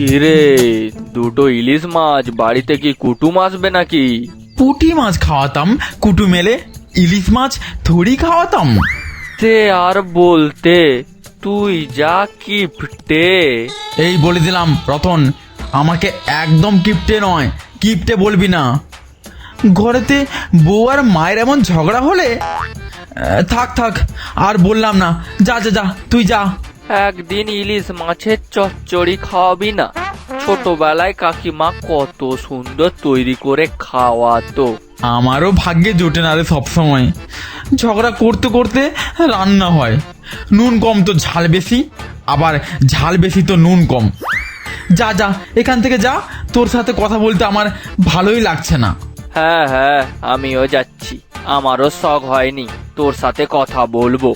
কিরে, দুটো ইলিশ মাছ বাড়িতে কি কুটুম আসবে নাকি? পুঁটি মাছ খাওয়াতাম কুটু মেলে, ইলিশ মাছ থোড়ি খাওয়াতাম। তে আর বলতে, তুই যা কিপটে। এই বলে দিলাম রতন, আমাকে একদম কিপটে নয়, কিপটে বলবি না। ঘরেতে বউ আর মায়ের এমন ঝগড়া হলে থাক থাক, আর বললাম না, যা যা যা, তুই যা। একদিন ইলিশ মাছের চচ্চড়ি খাওয়াবি না? ছোটবেলায় কাকিমা কত সুন্দর তৈরি করে খাওয়াতো। আমারও ভাগ্যে জোটে না রে, সবসময় ঝগড়া করতে করতে রান্না হয়। নুন কম তো ঝাল বেশি, আবার ঝাল বেশি তো নুন কম। যা যা, এখান থেকে যা, তোর সাথে কথা বলতে আমার ভালোই লাগছে না। হ্যাঁ হ্যাঁ, আমিও যাচ্ছি, আমারও শখ হয়নি তোর সাথে কথা বলবো।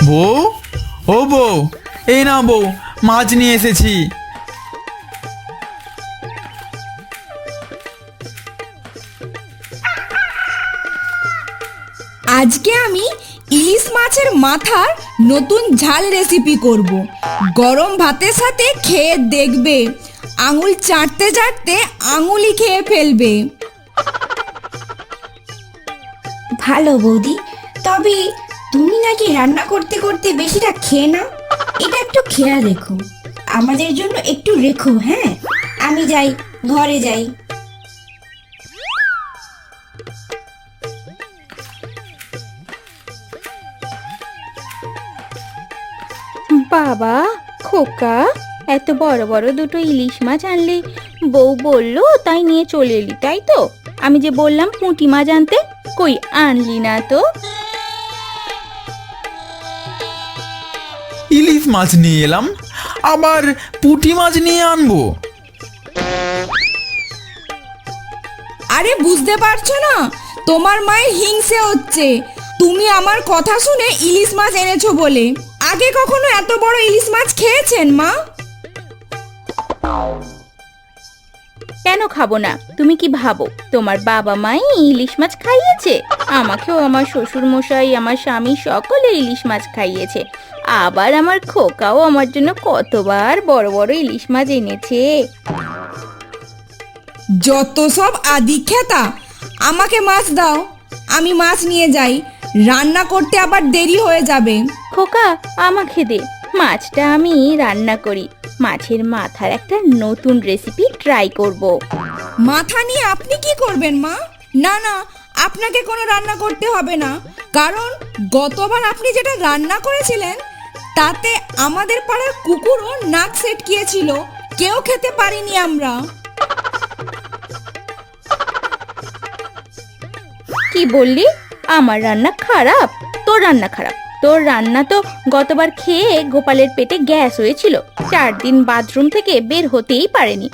বউ, ও বউ, এই না বউ, মাছ নিয়ে এসেছি। আজকে আমি ইলিশ মাছের মাথার নতুন ঝাল রেসিপি করব। গরম ভাতের সাথে খেয়ে দেখবে, আঙুল চাটতে চাটতে আঙুলই খেয়ে ফেলবে। ভালো বৌদি, তবে তুমি নাকি রান্না করতে করতে বেশিটা খেয়ে নাও, এটা একটু খেয়াল রেখো। আমাদের জন্য একটু রেখো, হ্যাঁ? আমি যাই, ঘরে যাই। বাবা, খোকা, এত বড় বড় দুটো ইলিশ মাছ আনলে, বউ বললো তাই নিয়ে চলে এলি, তাই তো? আমি যে বললাম পুঁটি মাছ আনতে, কই আনলি না তো? ইলিশ মাছ নিয়ে এলাম, আবার পুঁটি মাছ নিয়ে আনবো? আরে বুঝতে পারছো না, তোমার মায়ের হিংসে হচ্ছে তুমি আমার কথা শুনে ইলিশ মাছ এনেছো বলে। আগে কখনো এত বড় ইলিশ মাছ খেয়েছেন মা? কেন খাবো না? তুমি কি ভাবো তোমার বাবা মাই ইলিশ মাছ খাইয়েছে? আমাকেও আমার শ্বশুর মশাই, আমার স্বামী সকলে ইলিশ মাছ খাইয়েছে। আবার আমার খোকাও আমার জন্য কতবার বড় বড় ইলিশ মাছ এনেছে। যত সব আদিক্ষেতা, আমাকে মাছ দাও, আমি মাছ নিয়ে যাই, রান্না করতে আবার দেরি হয়ে যাবে। খোকা, আমাকে দে, মাছটা আমি রান্না করি। মাছের মাথার একটা নতুন রেসিপি ট্রাই করব। মাথা নিয়ে আপনি কি করবেন মা? না না, আপনাকে কোনো রান্না করতে হবে না, কারণ গতবার আপনি যেটা রান্না করেছিলেন তাতে আমাদের পাড়ার কুকুরও নাক সেটকিয়েছিল, কেউ খেতে পারিনি আমরা। কি বললি? আমার রান্না খারাপ? তোর রান্না খারাপ? তোর রান্না তো গতবার খেয়ে গোপালের পেটে গ্যাস হয়েছিল, 4 দিন বাথরুম থেকে বের হতেই পারেনি।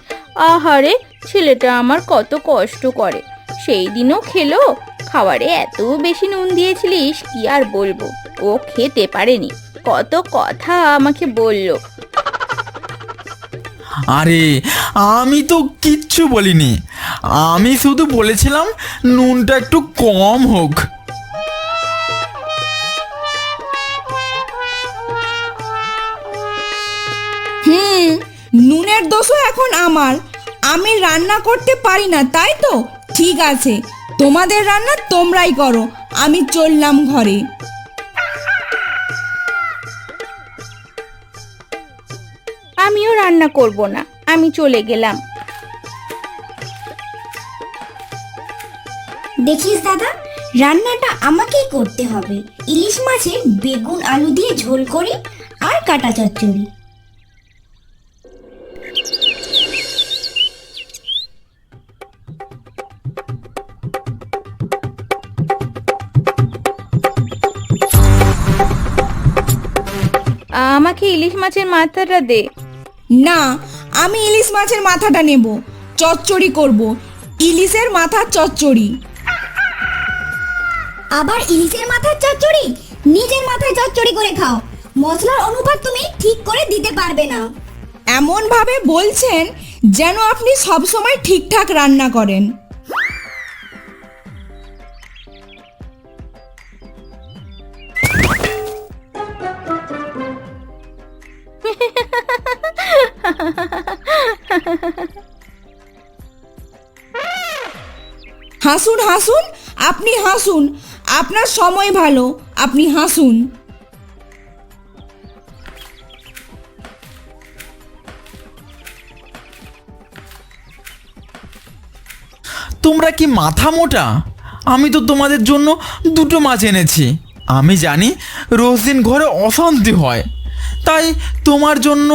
আহারে, ছেলেটা আমার কত কষ্ট করে, সেই দিনও খেলো। খাবারে এত বেশি নুন দিয়েছিলিস, কি আর বলবো, ও খেতে পারেনি, কত কথা আমাকে বললো। আরে আমি তো কিচ্ছু বলিনি, আমি শুধু বলেছিলাম নুনটা একটু কম হোক। নুনের দোষও এখন আমার, আমি রান্না করতে পারি না, তাই তো? ঠিক আছে, তোমাদের রান্না তোমরাই করো, আমি চললাম ঘরে। আমিও রান্না করব না, আমি চলে গেলাম। দেখিস দাদা, রান্নাটা আমাকেই করতে হবে। ইলিশ মাছের বেগুন আলু দিয়ে ঝোল করি আর কাটা চচ্চড়ি। আমাকে ইলিশ মাছের মাথাটা দে। না, আমি ইলিশ মাছের মাথাটা নেব, চচ্চড়ি করব, ইলিশের মাথার চচ্চড়ি। আবার ইলিশের মাথার চচ্চড়ি? নিজের মাথায় চচ্চড়ি করে খাও, মশলার অনুপাত তুমি ঠিক করে দিতে পারবে না। এমনভাবে বলছেন যেন আপনি সবসময় ঠিকঠাক রান্না করেন। হাসুন হাসুন, আপনি হাসুন, আপনার সময় ভালো, আপনি হাসুন। তোমরা কি মাথা মোটা? আমি তো তোমাদের জন্য দুটো মাছ এনেছি। আমি জানি রোজ দিন ঘরে অশান্তি হয়, তাই তোমার জন্য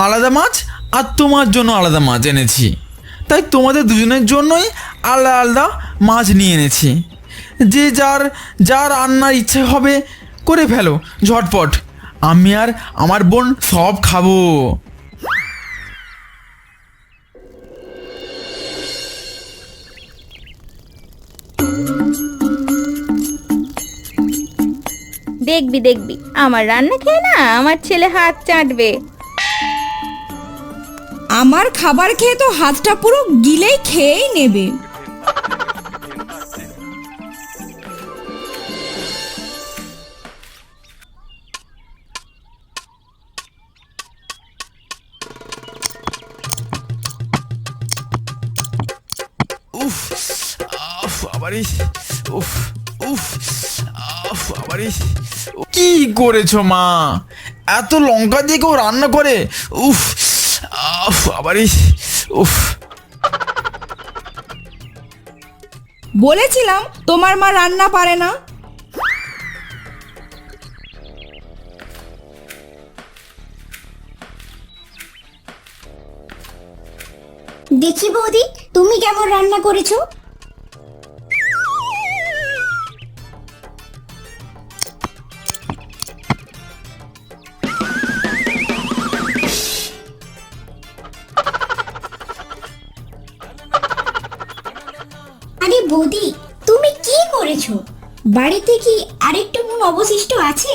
আলাদা মাছ আর তোমার জন্য আলাদা মাছ এনেছি। তাই তোমাদের দুজনের জন্যই আলাদা আলাদা মাছ নিয়ে এনেছি। যে যার যার রান্নার ইচ্ছে হবে করে ফেলো ঝটপট। আমি আর আমার বোন সব খাবো। দেখবি দেখবি, আমার রান্না খেয়ে না আমার ছেলে হাত চাটবে। আমার খাবার খেয়ে তো হাতটা পুরো গিলেই খেয়েই নেবে। উফ আফ আবারই উফ উফ আফ আবারই। কি করেছো মা? এত লঙ্কা দিয়ে কেউ রান্না করে? উফ আফ আবারই উফ। বলেছিলাম তোমার মা রান্না পারে না। দেখি বৌদি, তুমি কেমন রান্না করেছো? আরে বৌদি, তুমি কি করেছো? বাড়িতে কি আরেকটু নুন অবশিষ্ট আছে,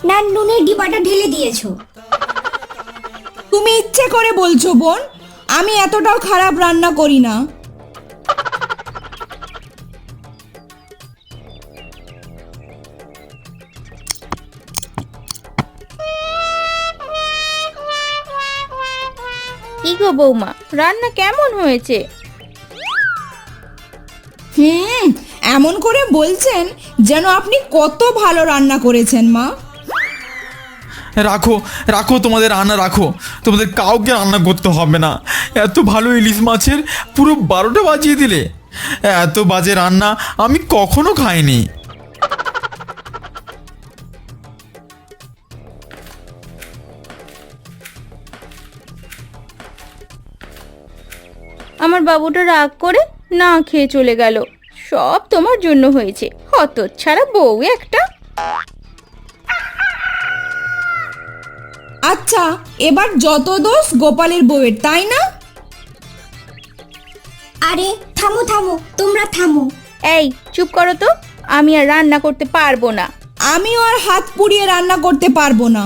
না নুনের ডিবাটা ঢেলে দিয়েছো? তুমি ইচ্ছে করে বলছো বোন, আমি এতটাও খারাপ রান্না করি না। কি গো বৌমা, রান্না কেমন হয়েছে? এমন করে বলছেন যেন আপনি কত ভালো রান্না করেছেন মা। রাখো রাখো, তোমাদের রান্না রাখো। তোমাদের কাউকে রান্না করতে হবে না। এত ভালো ইলিশ মাছের পুরো 12টা বাজিয়ে দিলে। এত বাজে রান্না আমি কখনো খাইনি। আমার বাবুটা রাগ করে না খেয়ে চলে গেল। সব তোমার জন্য হয়েছে, হতচ্ছাড়া বউ একটা। আচ্ছা, এবার যত দোষ গোপালের বউয়ের, তাই না? আরে থামো থামো, তোমরা থামো। এই চুপ করো তো, আমি আর রান্না করতে পারবো না। আমিও আর হাত পুড়িয়ে রান্না করতে পারবো না।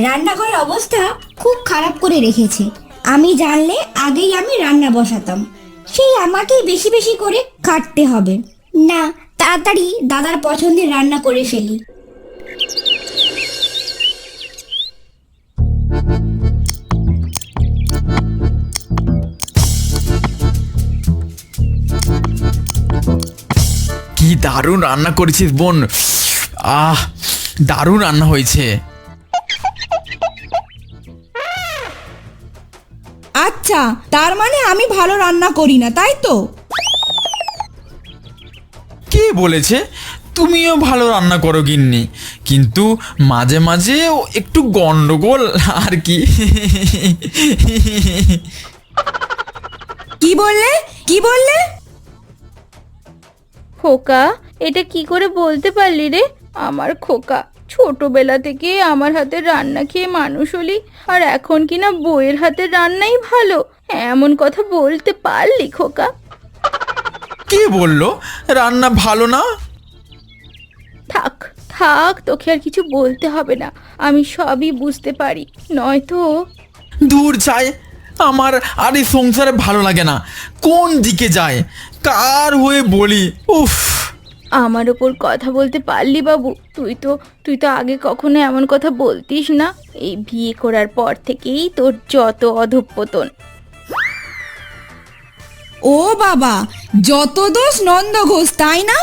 রান্নাঘরের অবস্থা খুব খারাপ করে রেখেছে। আমি জানলে আগেই আমি রান্না বসাতাম। সেই আমাকেই বেশি বেশি করে খাটতে হবে। না, তাড়াতাড়ি দাদার পছন্দের রান্না করে ফেলি। কি দারুণ রান্না করেছিস বোন। দারুণ রান্না হয়েছে। আচ্ছা, তার মানে আমি ভালো রান্না করি না, তাই তো? কে বলেছে? তুমিও ভালো রান্না করো গিন্নি, কিন্তু মাঝে মাঝে একটু গন্ডগোল আর কি। কি বললে, কি বললে? খোকা, এটা কি করে বলতে পারলি রে? আমার খোকা, ছোটবেলা থেকে আমার হাতের রান্না খেয়ে মানুষ হলি, আর এখন কিনা বউয়ের হাতের রান্নাই ভালো। এমন কথা বলতে পারলি খোকা? কে বললো রান্না ভালো না? থাক থাক, তোকে আর কিছু বলতে হবে না, আমি সবই বুঝতে পারি। নয়তো দূর যায়, আমার আর এই সংসারে ভালো লাগে না। কোন দিকে যায়, কার হয়ে বলি? উফ। আমার ওপর কথা বলতে পারলি বাবু? তুই তো আগে কখনো এমন কথা বলতিস না। এই বিয়ে করার পর থেকেই তোর যত অধঃপতন। ও বাবা, যত দোষ নন্দ ঘোষ, তাই না?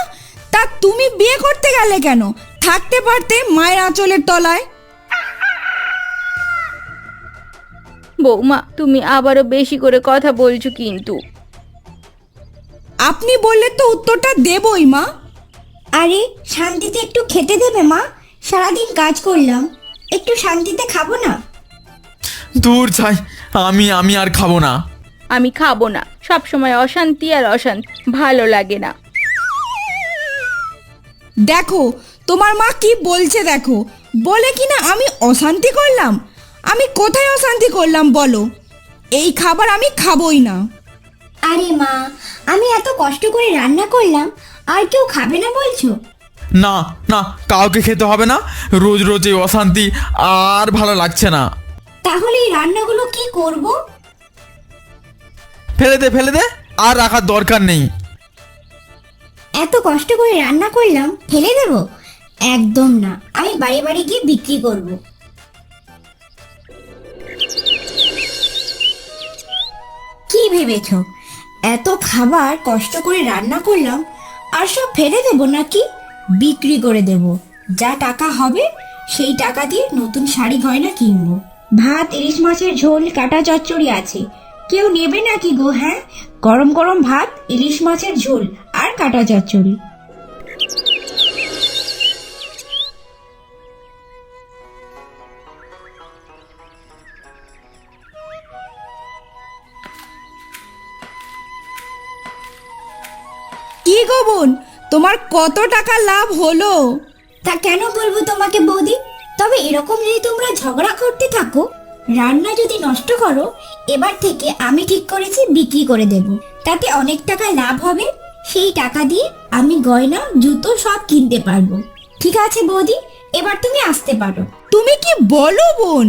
তা তুমি বিয়ে করতে গেলে কেন? থাকতে পারতে মায়ের আঁচলের তলায়। বৌমা, তুমি আবারও বেশি করে কথা বলছো কিন্তু। আপনি বললে তো উত্তরটা দেবই মা। আরে শান্তিতে একটু খেতে দেবে মা? সারাদিন কাজ করলাম, একটু শান্তিতে খাবো না? দূর যাই, আমি আর খাবো না। আমি খাবো না, সব সময় অশান্তি আর অশান্তি, ভালো লাগে না। দেখো তোমার মা কি বলছে, দেখো। বলে কিনা আমি অশান্তি করলাম। আমি কোথায় অশান্তি করলাম বলো? এই খাবার আমি খাবই না। আরে মা, আমি এত কষ্ট করে রান্না করলাম, আর কেউ খাবে না বলছো? না না, কাউকে খেতে হবে না। রোজ রোজ এই অশান্তি আর ভালো লাগছে না। তাহলে এই রান্নাগুলো কি করব? ফেলে দে, আর রাখার দরকার নেই। এত কষ্ট করে রান্না করলাম, ফেলে দেব? একদম না, আমি বাড়ি বাড়ি গিয়ে বিক্রি করব। কি ভেবেছো, এত খাবার কষ্ট করে রান্না করলাম আর সব ফেলে দেব নাকি? বিক্রি করে দেব। যা টাকা হবে সেই টাকা দিয়ে নতুন শাড়ি গয়না কিনবো। ভাত, ইলিশ মাছের ঝোল, কাটা চচ্চড়ি আছে, কেউ নেবে নাকি গো? হ্যাঁ, গরম গরম ভাত, ইলিশ মাছের ঝোল আর কাটা চচ্চড়ি। কি গো বোন, তোমার কত টাকা লাভ হলো? তা কেন বলবো তোমাকে বৌদি? তবে এরকম যদি তোমরা ঝগড়া করতে থাকো, রান্না যদি নষ্ট করো, এবার থেকে আমি ঠিক করেছি বিক্রি করে দেব। তাতে অনেক টাকা লাভ হবে, সেই টাকা দিয়ে আমি গয়না, জুতো সব কিনতে পারবো। ঠিক আছে বৌদি, এবার তুমি আসতে পারো। তুমি কি বলো বোন?